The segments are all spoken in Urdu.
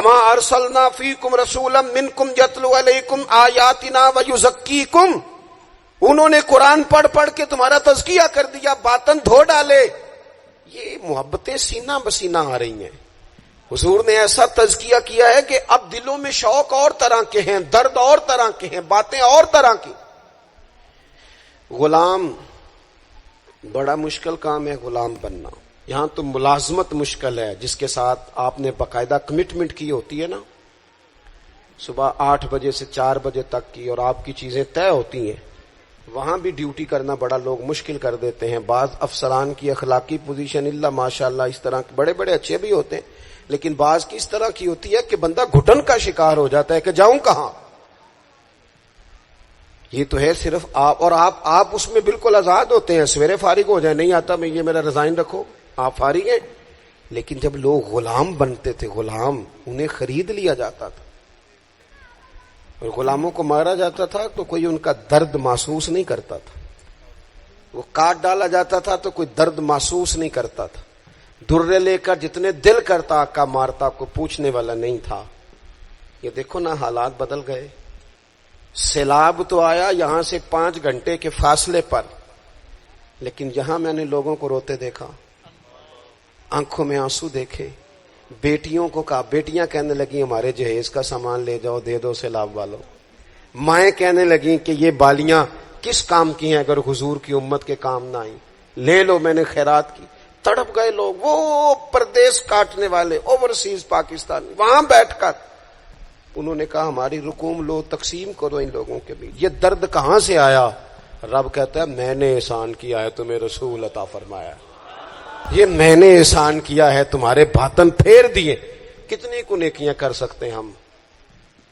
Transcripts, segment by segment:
وما ارسلنا فیکم رسولا منکم یتلو علیکم آیاتنا ویزکیکم. انہوں نے قرآن پڑھ پڑھ کے تمہارا تزکیہ کر دیا، باطن دھو ڈالے. یہ محبتیں سینہ بسینہ آ رہی ہیں. حضور نے ایسا تزکیہ کیا ہے کہ اب دلوں میں شوق اور طرح کے ہیں، درد اور طرح کے ہیں، باتیں اور طرح کی. غلام بڑا مشکل کام ہے غلام بننا. یہاں تو ملازمت مشکل ہے، جس کے ساتھ آپ نے باقاعدہ کمٹمنٹ کی ہوتی ہے نا، صبح 8 بجے سے 4 بجے تک کی، اور آپ کی چیزیں طے ہوتی ہیں. وہاں بھی ڈیوٹی کرنا بڑا لوگ مشکل کر دیتے ہیں. بعض افسران کی اخلاقی پوزیشن اللہ ماشاءاللہ اس طرح کے بڑے بڑے اچھے بھی ہوتے ہیں، لیکن بعض کی اس طرح کی ہوتی ہے کہ بندہ گھٹن کا شکار ہو جاتا ہے کہ جاؤں کہاں. یہ تو ہے صرف آپ، اور آپ اس میں بالکل آزاد ہوتے ہیں. سویرے فارغ ہو جائیں، نہیں آتا میں یہ میرا ریزائن رکھو، آپ فارغ ہیں. لیکن جب لوگ غلام بنتے تھے، غلام انہیں خرید لیا جاتا تھا اور غلاموں کو مارا جاتا تھا تو کوئی ان کا درد محسوس نہیں کرتا تھا. وہ کاٹ ڈالا جاتا تھا تو کوئی درد محسوس نہیں کرتا تھا. درے لے کر جتنے دل کرتا آقا مارتا، کو پوچھنے والا نہیں تھا. یہ دیکھو نا حالات بدل گئے. سیلاب تو آیا یہاں سے 5 گھنٹے کے فاصلے پر، لیکن یہاں میں نے لوگوں کو روتے دیکھا، آنکھوں میں آنسو دیکھے. بیٹیوں کو کہا، بیٹیاں کہنے لگی ہمارے جہیز کا سامان لے جاؤ، دے دو سیلاب والوں. مائیں کہنے لگیں کہ یہ بالیاں کس کام کی ہیں اگر حضور کی امت کے کام نہ آئیں، لے لو، میں نے خیرات کی. تڑپ گئے لوگ. وہ پردیس کاٹنے والے اوورسیز پاکستانی وہاں بیٹھ کر انہوں نے کہا ہماری رقوم لو، تقسیم کرو ان لوگوں کے بیچ. یہ درد کہاں سے آیا؟ رب کہتا ہے میں نے احسان کیا ہے، تمہیں رسول عطا فرمایا. یہ میں نے احسان کیا ہے، تمہارے باطن پھیر دیے. کتنی کو نیکیاں کر سکتے ہیں ہم.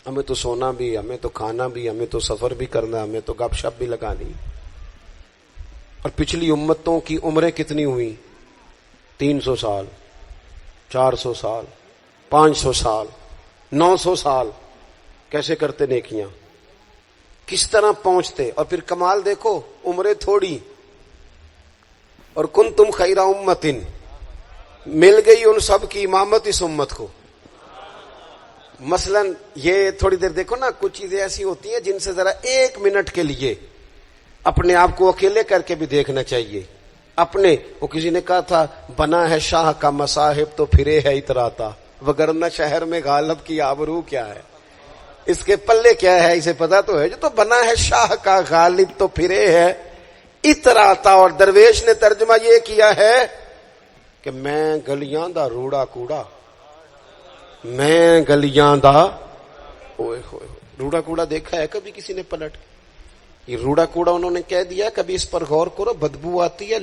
ہمیں تو سونا بھی، ہمیں تو کھانا بھی، ہمیں تو سفر بھی کرنا، ہمیں تو گپ شپ بھی لگانی. اور پچھلی امتوں کی عمریں کتنی ہوئی؟ 300 سال، 400 سال، 500 سال، 900 سال. کیسے کرتے نیکیاں، کس طرح پہنچتے. اور پھر کمال دیکھو، عمریں تھوڑی اور کنتم خیر امت، مل گئی ان سب کی امامت اس امت کو. مثلا یہ تھوڑی دیر دیکھو نا، کچھ چیزیں ایسی ہوتی ہیں جن سے ذرا 1 منٹ کے لیے اپنے آپ کو اکیلے کر کے بھی دیکھنا چاہیے. اپنے وہ کسی نے کہا تھا بنا ہے شاہ کا مصاحب تو پھرے ہے اتراتا، وگرنہ شہر میں غالب کی آبرو کیا ہے، اس کے پلے کیا ہے اسے پتا تو ہے. جو تو بنا ہے شاہ کا غالب تو پھرے ہے اتراتا. اور درویش نے ترجمہ یہ کیا ہے کہ میں گلیاں دا روڑا کوڑا، میں گلیاں دا اوئے ہوئے. روڑا کوڑا دیکھا ہے کبھی کسی نے پلٹ؟ یہ روڑا کوڑا انہوں نے کہہ دیا. کبھی اس پر غور کرو، بدبو آتی ہے.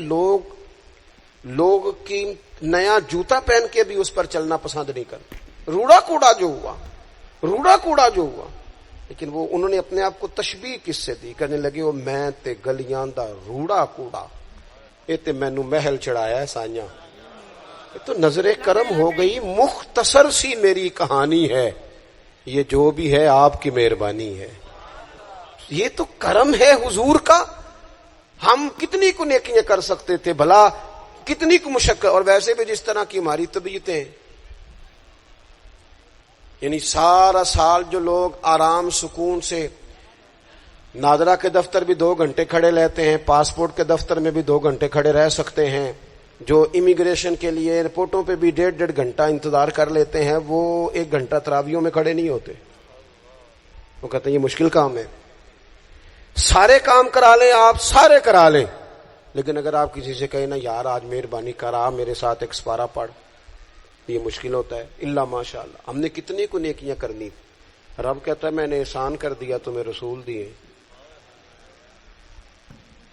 لوگ کی نیا جوتا پہن کے بھی اس پر چلنا پسند نہیں کرتے. روڑا کوڑا جو ہوا، روڑا کوڑا جو ہوا. لیکن وہ انہوں نے اپنے آپ کو تشبیہ کس سے دی؟ کہنے لگے وہ میں تے گلیاں دا روڑا کوڑا، اے تے مینوں محل چڑھایا ہے سائیاں. یہ تو نظر کرم ہو گئی. مختصر سی میری کہانی ہے، یہ جو بھی ہے آپ کی مہربانی ہے. یہ تو کرم ہے حضور کا. ہم کتنی کو نیکیاں کر سکتے تھے بھلا، کتنی کو مشقت. اور ویسے بھی جس طرح کی ہماری طبیعتیں، یعنی سارا سال جو لوگ آرام سکون سے ناظرہ کے دفتر بھی 2 گھنٹے کھڑے رہتے ہیں، پاسپورٹ کے دفتر میں بھی 2 گھنٹے کھڑے رہ سکتے ہیں، جو امیگریشن کے لیے ایئرپورٹوں پہ بھی 1.5 گھنٹہ انتظار کر لیتے ہیں، وہ 1 گھنٹہ تراویحوں میں کھڑے نہیں ہوتے. وہ کہتے ہیں یہ مشکل کام ہے. سارے کام کرا لیں آپ، سارے کرا لیں، لیکن اگر آپ کسی سے کہیں نا یار آج مہربانی کرا میرے ساتھ ایک سپارہ پڑھ، یہ مشکل ہوتا ہے. اللہ ماشاء اللہ ہم نے کتنی کو نیکیاں کرنی. رب کہتا ہے میں نے احسان کر دیا، تمہیں رسول دیے،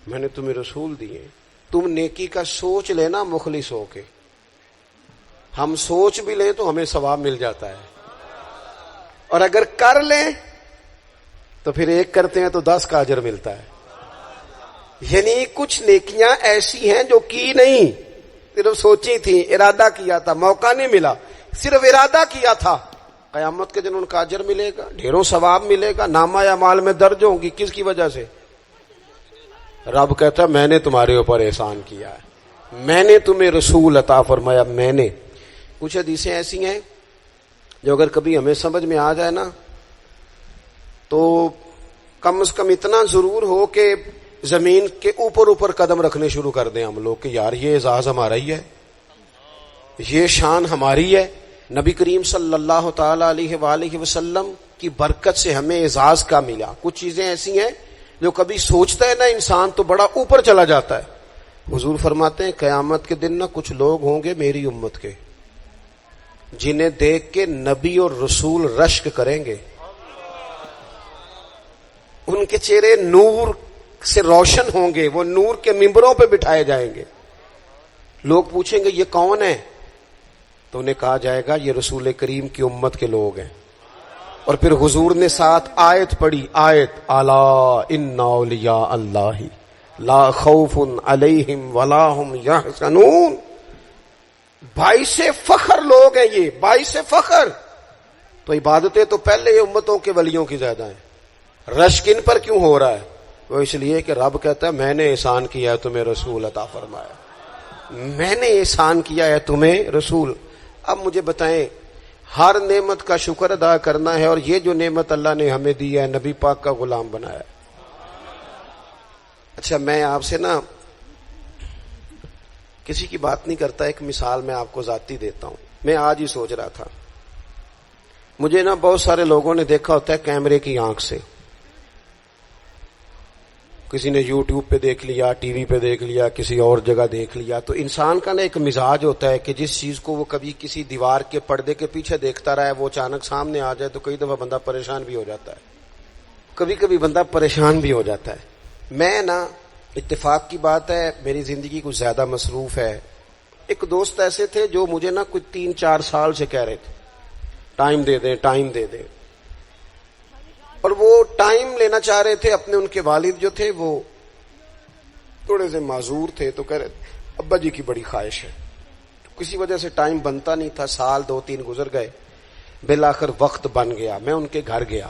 میں نے تمہیں رسول دیے. تم نیکی کا سوچ لینا مخلص ہو کے. ہم سوچ بھی لیں تو ہمیں ثواب مل جاتا ہے، اور اگر کر لیں تو پھر 1 کرتے ہیں تو 10 کا اجر ملتا ہے. یعنی کچھ نیکیاں ایسی ہیں جو کی نہیں، صرف سوچی تھی، ارادہ کیا تھا، موقع نہیں ملا، صرف ارادہ کیا تھا. قیامت کے دن ان کا اجر ملے گا، ڈھیروں ثواب ملے گا، نامہ اعمال میں درج ہوں گی. کس کی وجہ سے؟ رب کہتا ہے میں نے تمہارے اوپر احسان کیا ہے، میں نے تمہیں رسول عطا فرمایا. میں نے. کچھ حدیثیں ایسی ہیں جو اگر کبھی ہمیں سمجھ میں آ جائے نا تو کم از کم اتنا ضرور ہو کہ زمین کے اوپر اوپر قدم رکھنے شروع کر دیں ہم لوگ کہ یار یہ اعزاز ہمارا ہی ہے، یہ شان ہماری ہے. نبی کریم صلی اللہ تعالی علیہ وآلہ وسلم کی برکت سے ہمیں اعزاز کا ملا. کچھ چیزیں ایسی ہیں جو کبھی سوچتا ہے نا انسان تو بڑا اوپر چلا جاتا ہے. حضور فرماتے ہیں قیامت کے دن نا کچھ لوگ ہوں گے میری امت کے جنہیں دیکھ کے نبی اور رسول رشک کریں گے، ان کے چہرے نور سے روشن ہوں گے، وہ نور کے ممبروں پہ بٹھائے جائیں گے. لوگ پوچھیں گے یہ کون ہے؟ تو انہیں کہا جائے گا یہ رسول کریم کی امت کے لوگ ہیں. اور پھر حضور نے ساتھ آیت پڑھی، آیت الا ان اولیاء اللہ لا خوف علیہم ولا هم یحزنون. باعث فخر لوگ ہیں یہ، باعث فخر. تو عبادتیں تو پہلے امتوں کے ولیوں کی زیادہ ہیں. رشک ان پر کیوں ہو رہا ہے؟ وہ اس لیے کہ رب کہتا ہے میں نے احسان کیا ہے تمہیں رسول عطا فرمایا، میں نے احسان کیا ہے تمہیں رسول. اب مجھے بتائیں، ہر نعمت کا شکر ادا کرنا ہے، اور یہ جو نعمت اللہ نے ہمیں دی ہے نبی پاک کا غلام بنایا. اچھا میں آپ سے نا کسی کی بات نہیں کرتا، ایک مثال میں آپ کو ذاتی دیتا ہوں. میں آج ہی سوچ رہا تھا، مجھے نا بہت سارے لوگوں نے دیکھا ہوتا ہے کیمرے کی آنکھ سے. کسی نے یوٹیوب پہ دیکھ لیا، ٹی وی پہ دیکھ لیا، کسی اور جگہ دیکھ لیا. تو انسان کا نا ایک مزاج ہوتا ہے کہ جس چیز کو وہ کبھی کسی دیوار کے پردے کے پیچھے دیکھتا رہا ہے وہ اچانک سامنے آ جائے تو کئی دفعہ بندہ پریشان بھی ہو جاتا ہے، کبھی کبھی بندہ پریشان بھی ہو جاتا ہے. میں نا اتفاق کی بات ہے میری زندگی کچھ زیادہ مصروف ہے. ایک دوست ایسے تھے جو مجھے نا کچھ 3-4 سال سے کہہ رہے تھے ٹائم دے دیں ٹائم دے دیں، اور وہ ٹائم لینا چاہ رہے تھے. اپنے ان کے والد جو تھے وہ تھوڑے سے معذور تھے، تو کہہ رہے تھے ابا جی کی بڑی خواہش ہے. کسی وجہ سے ٹائم بنتا نہیں تھا، سال 2-3 گزر گئے، بالآخر وقت بن گیا. میں ان کے گھر گیا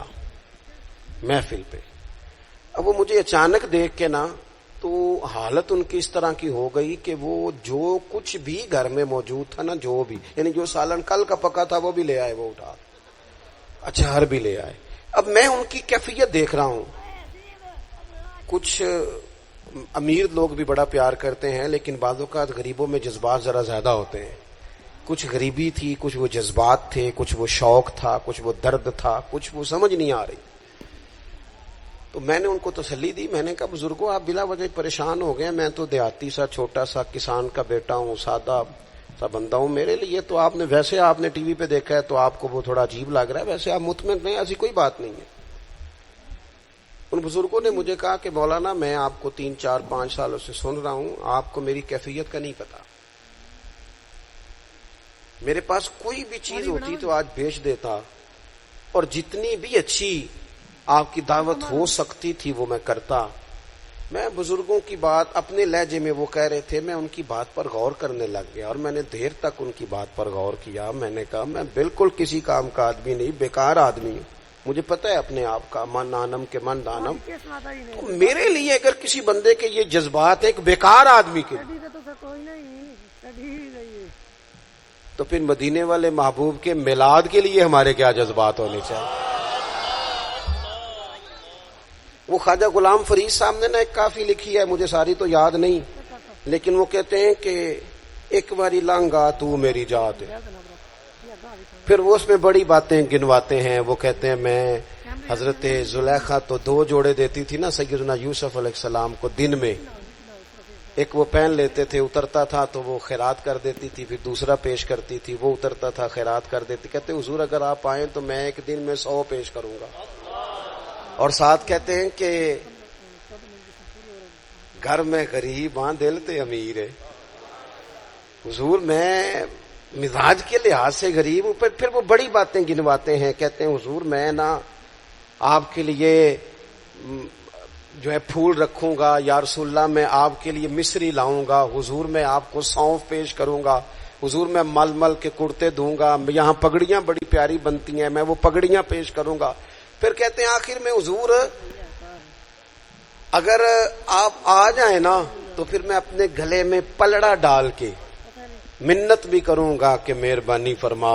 محفل پہ. اب وہ مجھے اچانک دیکھ کے نا تو حالت ان کی اس طرح کی ہو گئی کہ وہ جو کچھ بھی گھر میں موجود تھا نا، جو بھی یعنی جو سالن کل کا پکا تھا وہ بھی لے آئے، وہ اٹھا اچار بھی لے آئے. اب میں ان کی کیفیت دیکھ رہا ہوں. کچھ امیر لوگ بھی بڑا پیار کرتے ہیں لیکن بعض اوقات غریبوں میں جذبات ذرا زیادہ ہوتے ہیں. کچھ غریبی تھی، کچھ وہ جذبات تھے، کچھ وہ شوق تھا، کچھ وہ درد تھا، کچھ وہ سمجھ نہیں آ رہی. تو میں نے ان کو تسلی دی. میں نے کہا بزرگوں آپ بلا وجہ پریشان ہو گئے، میں تو دیہاتی سا چھوٹا سا کسان کا بیٹا ہوں، سادہ سا بندہ ہوں. میرے لیے تو آپ نے ویسے آپ نے ٹی وی پہ دیکھا ہے تو آپ کو وہ تھوڑا عجیب لگ رہا ہے، ویسے آپ مطمئن رہیں، ایسی کوئی بات نہیں ہے. ان بزرگوں نے مجھے کہا کہ مولانا میں آپ کو 3-4-5 سالوں سے سن رہا ہوں، آپ کو میری کیفیت کا نہیں پتا. میرے پاس کوئی بھی چیز ہوتی تو آج بیچ دیتا، اور جتنی بھی اچھی آپ کی دعوت ہو سکتی تھی وہ میں کرتا. میں بزرگوں کی بات اپنے لہجے میں وہ کہہ رہے تھے، میں ان کی بات پر غور کرنے لگ گیا، اور میں نے دیر تک ان کی بات پر غور کیا. میں نے کہا میں بالکل کسی کام کا آدمی نہیں، بیکار آدمی ہوں. مجھے پتہ ہے اپنے آپ کا، من آنم کے من دانم. تو میرے لیے اگر کسی بندے کے یہ جذبات ایک بیکار آدمی کے، تو پھر مدینے والے محبوب کے میلاد کے لیے ہمارے کیا جذبات ہونے چاہیے. وہ خواجہ غلام فرید صاحب نے نا ایک کافی لکھی ہے، مجھے ساری تو یاد نہیں، لیکن وہ کہتے ہیں کہ ایک باری لانگا تو میری جات. پھر وہ اس میں بڑی باتیں گنواتے ہیں. وہ کہتے ہیں میں حضرت زلیخا تو 2 جوڑے دیتی تھی نا سیدنا یوسف علیہ السلام کو دن میں، ایک وہ پہن لیتے تھے، اترتا تھا تو وہ خیرات کر دیتی تھی، پھر دوسرا پیش کرتی تھی، وہ اترتا تھا خیرات کر دیتی. کہتے حضور اگر آپ آئیں تو میں ایک دن میں 100 پیش کروں گا. اور ساتھ کہتے ہیں کہ گھر میں غریب ہاں دل تے امیر ہے. حضور میں مزاج کے لحاظ سے غریب ہوں. پھر وہ بڑی باتیں گنواتے ہیں. کہتے ہیں حضور میں نا آپ کے لیے جو ہے پھول رکھوں گا، یا رسول اللہ میں آپ کے لیے مصری لاؤں گا، حضور میں آپ کو سونف پیش کروں گا، حضور میں مل مل کے کرتے دوں گا، یہاں پگڑیاں بڑی پیاری بنتی ہیں میں وہ پگڑیاں پیش کروں گا. پھر کہتے ہیں آخر میں حضور اگر آپ آ جائیں نا تو پھر میں اپنے گلے میں پلڑا ڈال کے منت بھی کروں گا کہ مہربانی فرما.